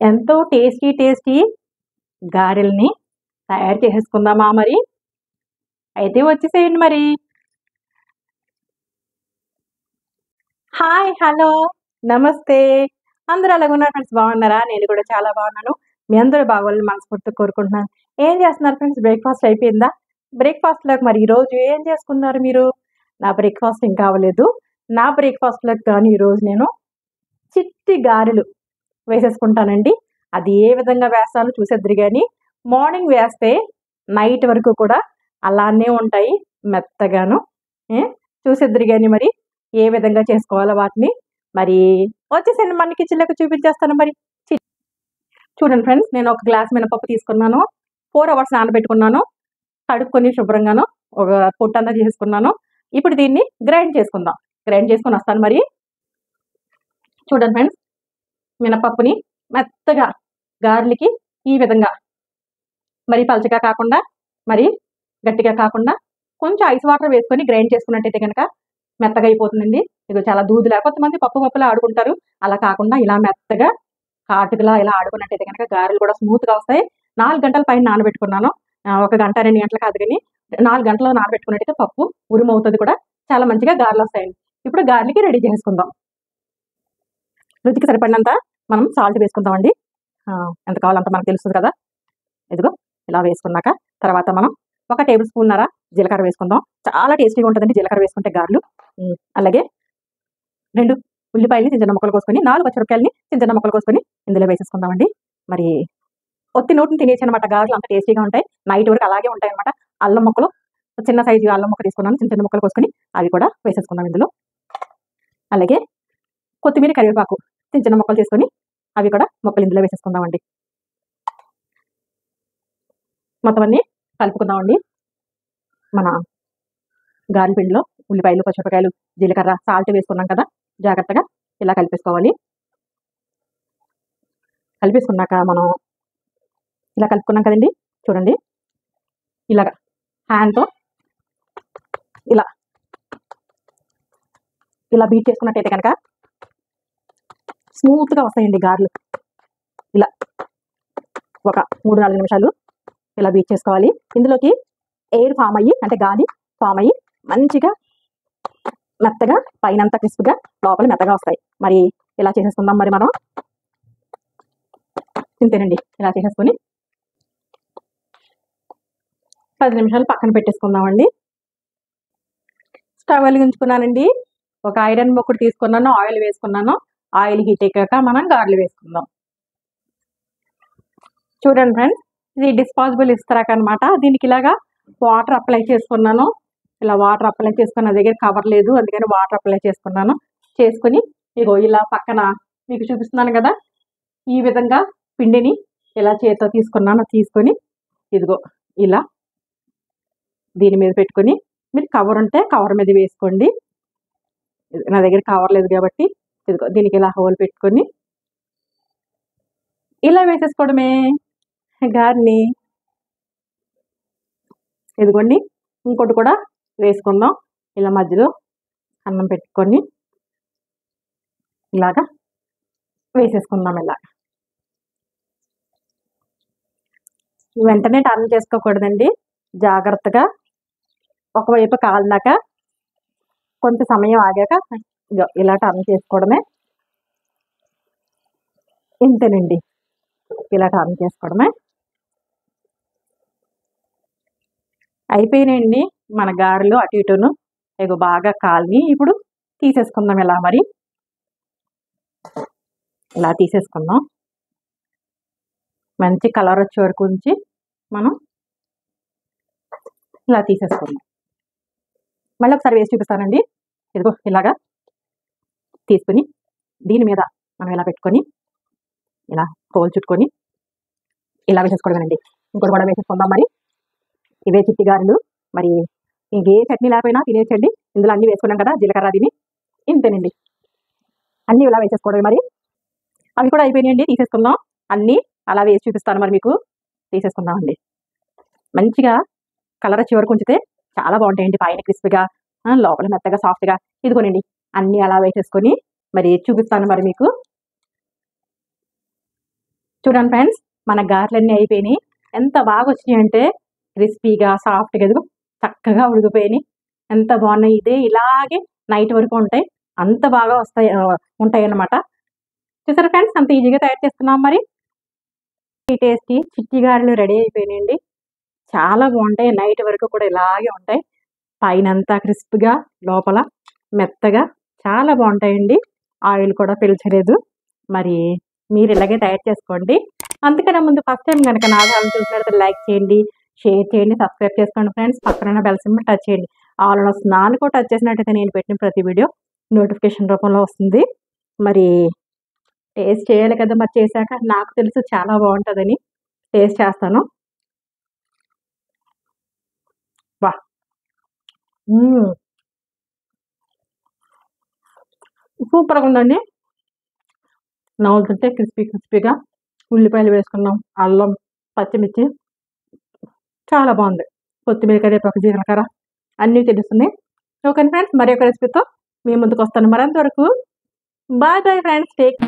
ఎంతో tasty tasty గారెల్ని తయారు చేసేసుకుందామా మరి? అయితే వచ్చేసేయండి మరి. హాయ్, హలో, నమస్తే. అందరూ ఎలాగున్నారు ఫ్రెండ్స్? బాగున్నారా? నేను కూడా చాలా బాగున్నాను. మీ అందరూ బాగోవాలని మనస్ఫూర్తిగా కోరుకుంటున్నాను. ఏం చేస్తున్నారు ఫ్రెండ్స్? బ్రేక్‌ఫాస్ట్ అయిపోయిందా? బ్రేక్‌ఫాస్ట్‌లోకి మరి ఈరోజు ఏం చేసుకున్నారు మీరు? నా బ్రేక్‌ఫాస్ట్ ఇంకా అవ్వలేదు. నా బ్రేక్‌ఫాస్ట్‌లోకి కానీ ఈరోజు నేను చిట్టి గారెలు వేసేసుకుంటానండి. అది ఏ విధంగా వేస్తానో చూసేద్దురు గాని, మార్నింగ్ వేస్తే నైట్ వరకు కూడా అలానే ఉంటాయి మెత్తగాను. ఏ చూసేద్దురు గాని మరి ఏ విధంగా చేసుకోవాలో వాటిని. మరి వచ్చేసేయండి మన కిచెన్‌లోకి చూపించేస్తాను మరి. చి చూడండి ఫ్రెండ్స్, నేను ఒక గ్లాస్ మినపప్పు తీసుకున్నాను. 4 అవర్స్ నానబెట్టుకున్నాను. కడుక్కొని శుభ్రంగాను ఒక పొట్టంతా తీసేసుకున్నాను. ఇప్పుడు దీన్ని గ్రైండ్ చేసుకుందాం. గ్రైండ్ చేసుకొని వస్తాను మరి. చూడండి ఫ్రెండ్స్, మినపప్పుని మెత్తగా గారెలకి ఈ విధంగా మరి పలచగా కాకుండా, మరి గట్టిగా కాకుండా కొంచెం ఐస్ వాటర్ వేసుకొని గ్రైండ్ చేసుకున్నట్టయితే గనక మెత్తగా అయిపోతుందండి. ఇది చాలా దూదిలా కొంతమంది పప్పులా ఆడుకుంటారు. అలా కాకుండా ఇలా మెత్తగా కాటుకలా ఇలా ఆడుకున్నట్టయితే గనక గారెలు కూడా స్మూత్‌గా వస్తాయి. 4 గంటల పైన నానబెట్టుకున్నాను. 1 గంట, 2 గంటలు కాదు గానీ 4 గంటలు నానబెట్టుకున్నట్టయితే పప్పు ఉరుమవుతది కూడా. చాలా మంచిగా గారెలొస్తాయండి. ఇప్పుడు గారెలకి రెడీ చేసుకుందాం. రుచికి సరిపడినంత మనం సాల్ట్ వేసుకుందామండి. ఎంత కావాలో అంత మనకు తెలుస్తది కదా! ఇదిగో ఇలా వేసుకున్నాక తర్వాత మనం ఒక టేబుల్ స్పూన్నర జీలకర్ర వేసుకుందాం. చాలా టేస్టీగా ఉంటదండి జీలకర్ర వేసుకుంటే గారెలు. అలాగే 2 ఉల్లిపాయలని చిన్న చిన్న ముక్కలు కోసుకొని, 4 పచ్చిమిరపకాయలని చిన్న చిన్న ముక్కలు కోసుకొని ఇందులో వేసేసుకుందామండి. మరి ఒత్తి నోటిని తినేయొచ్చనమాట గారెలు, అంత టేస్టీగా ఉంటాయి. నైట్ వరకు అలాగే ఉంటాయన్నమాట. అల్లం ముక్కలు, చిన్న సైజు అల్లం ముక్క తీసుకున్నాను. చిన్న చిన్న ముక్కలు కోసుకొని అవి కూడా వేసేసుకుందాం ఇందులో. అలాగే కొత్తిమీర, కరివేపాకు చిన్న చిన్న ముక్కలు చేసుకొని అవి కూడా ముక్కలు ఇందులో వేసేసుకుందామండి. మొత్తం అన్నీ కలుపుకుందామండి. మన గారెల పిండిలో ఉల్లిపాయలు, పచ్చిమిరపకాయలు, జీలకర్ర, సాల్ట్ వేసుకున్నాం కదా, జాగ్రత్తగా ఇలా కలిపేసుకోవాలి. కలిపేసుకున్నాక మనం ఇలా కలుపుకున్నాం కదండి, చూడండి ఇలాగా హ్యాండ్తో ఇలా ఇలా బీట్ చేసుకున్నట్టయితే కనుక స్మూత్గా వస్తాయండి గారెలు. ఇలా ఒక 3-4 నిమిషాలు ఇలా బీట్ చేసుకోవాలి. ఇందులోకి ఎయిర్ ఫామ్ అయ్యి, అంటే గాలి ఫామ్ అయ్యి మంచిగా మెత్తగా పైనంతా క్రిస్ప్గా లోపల మెత్తగా వస్తాయి. మరి ఇలా చేసేసుకుందాం మరి మనం. ఇంతేనండి, ఇలా చేసేసుకొని 10 నిమిషాలు పక్కన పెట్టేసుకుందామండి. స్టవ్ వెలిగించుకున్నానండి. ఒక ఐరన్ ముక్కుడు తీసుకున్నాను, ఆయిల్ వేసుకున్నాను. ఆయిల్ హీట్ ఎక్కాక మనం గారెలు వేసుకుందాం. చూడండి ఫ్రెండ్స్, ఇది డిస్పాసిబుల్ ఇస్తరాక్ అనమాట. దీనికి ఇలాగా వాటర్ అప్లై చేసుకున్నాను. ఇలా వాటర్ అప్లై చేసుకున్న దగ్గర కవర్ లేదు, అందుకని వాటర్ అప్లై చేసుకున్నాను. చేసుకుని ఇగో ఇలా పక్కన మీకు చూపిస్తున్నాను కదా, ఈ విధంగా పిండిని ఇలా చేతితో తీసుకున్నాను. తీసుకొని ఇదిగో ఇలా దీని మీద పెట్టుకొని, మీరు కవర్ ఉంటే కవర్ మీద వేసుకోండి. నా దగ్గర కవర్ లేదు కాబట్టి ఇదిగో దీనికి ఇలా హోల్ పెట్టుకొని ఇలా వేసేసుకోవడమే గారిని. ఇదిగోండి ఇంకోటి కూడా వేసుకుందాం. ఇలా మధ్యలో అన్నం పెట్టుకొని ఇలాగా వేసేసుకుందాం. ఇలా వెంటనే టర్న్ చేసుకోకూడదండి, జాగ్రత్తగా ఒకవైపు కాలినాక కొంత సమయం ఆగాక ఇలా టర్న్ చేసుకోవడమే. ఇంతేనండి, ఇలా టర్న్ చేసుకోవడమే. అయిపోయినాయండి మన గారెలు అటు ఇటును. ఇగో బాగా కాలిని. ఇప్పుడు తీసేసుకుందాం ఇలా మరి. ఇలా తీసేసుకుందాం. మంచి కలర్ వచ్చే వరకు ఉంచి మనం ఇలా తీసేసుకుందాం. మళ్ళీ ఒకసారి వేసి చూపిస్తానండి. ఇదిగో ఇలాగా తీసుకుని దీని మీద మనం ఇలా పెట్టుకొని ఇలా కోల్ చుట్టుకొని ఇలా వేసేసుకోవడమేనండి. ఇంకోటి కూడా వేసేసుకుందాం మరి. ఇవే చిట్టి గారెలు. మరి ఇంకే చట్నీ లేకపోయినా తినేసండి. ఇందులో అన్నీ వేసుకున్నాం కదా, జీలకర్ర తిని. ఇంతేనండి, అన్నీ ఇలా వేసేసుకోవడమే మరి. అవి కూడా అయిపోయినాయండి, తీసేసుకుందాం. అన్నీ అలా వేసి చూపిస్తాను మరి మీకు. తీసేసుకుందామండి. మంచిగా కలర్ వచ్చే వరకు ఉంచితే చాలా బాగుంటాయండి. పైన క్రిస్పీగా, లోపల మెత్తగా సాఫ్ట్గా. ఇదిగోనండి అన్నీ అలా వేసేసుకొని మరి చూపిస్తాను మరి మీకు. చూడండి ఫ్రెండ్స్, మన గారెలన్నీ అయిపోయినాయి. ఎంత బాగా వచ్చినాయి అంటే క్రిస్పీగా సాఫ్ట్గా ఎదుగు చక్కగా ఉడికిపోయినాయి. ఎంత బాగున్నాయి. ఇదే ఇలాగే నైట్ వరకు ఉంటాయి. అంత బాగా ఉంటాయి అన్నమాట. చూసారా ఫ్రెండ్స్, అంత ఈజీగా తయారు చేస్తున్నాం. మరి ఈ టేస్టీ చిట్టి గారెలు రెడీ అయిపోయినాయండి. చాలా బాగుంటాయి. నైట్ వరకు కూడా ఇలాగే ఉంటాయి. పైనంతా క్రిస్ప్గా, లోపల మెత్తగా చాలా బాగుంటాయండి. ఆయిల్ కూడా పీల్చలేదు. మరి మీరు ఇలాగే తయారు చేసుకోండి. అందుకనే ముందు ఫస్ట్ టైం కనుక నా ఛానల్ చూసినట్లయితే లైక్ చేయండి, షేర్ చేయండి, సబ్స్క్రైబ్ చేసుకోండి ఫ్రెండ్స్. పక్కన బెల్ సింబల్ టచ్ చేయండి. ఆల్ నాన్ కూడా టచ్ చేసినట్టయితే నేను పెట్టిన ప్రతి వీడియో నోటిఫికేషన్ రూపంలో వస్తుంది. మరి టేస్ట్ చేయాలి కదా, మరి చేశాక నాకు తెలుసు చాలా బాగుంటుందని టేస్ట్ చేస్తాను. వా సూపర్గా ఉందండి. నవ్వుతుంటే క్రిస్పీగా ఉల్లిపాయలు వేసుకున్నాం, అల్లం, పచ్చిమిర్చి చాలా బాగుంది. కొత్తిమీర, కరివేపాకు, జీలకర్ర అన్నీ తెలుస్తున్నాయి. ఓకే ఫ్రెండ్స్, మరి ఒక రెసిపీతో మీ ముందుకు వస్తాను. మరి అంతవరకు బాయ్ బాయ్ ఫ్రెండ్స్, టేక్